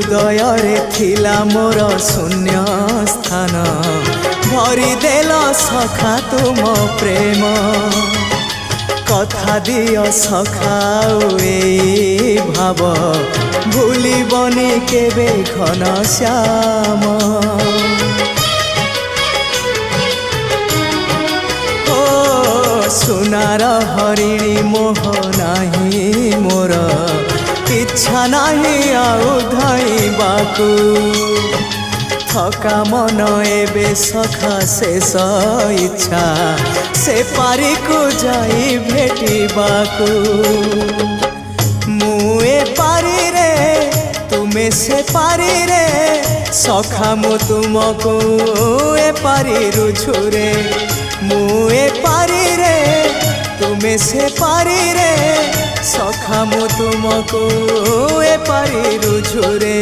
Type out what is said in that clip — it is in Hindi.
हृदय थिला मोर शून्य स्थान भरी देल सखा तुम प्रेम कथा दियो सखा ए भाव भूलिबनी केबे घन श्याम सुनार हरिणी मोह नाही मोर इच्छा नाही आउ धइबाकू थका मन एबे सखा शेष इच्छा से पारी को जाई भेटिबाकू मुए पारी रे तुमे से पारी रे सखा मु तुमको ए पारी रुझुरे मुए पारी रे तुमे से पारी रे सखा मु तुमको ए पारी रुझुरे।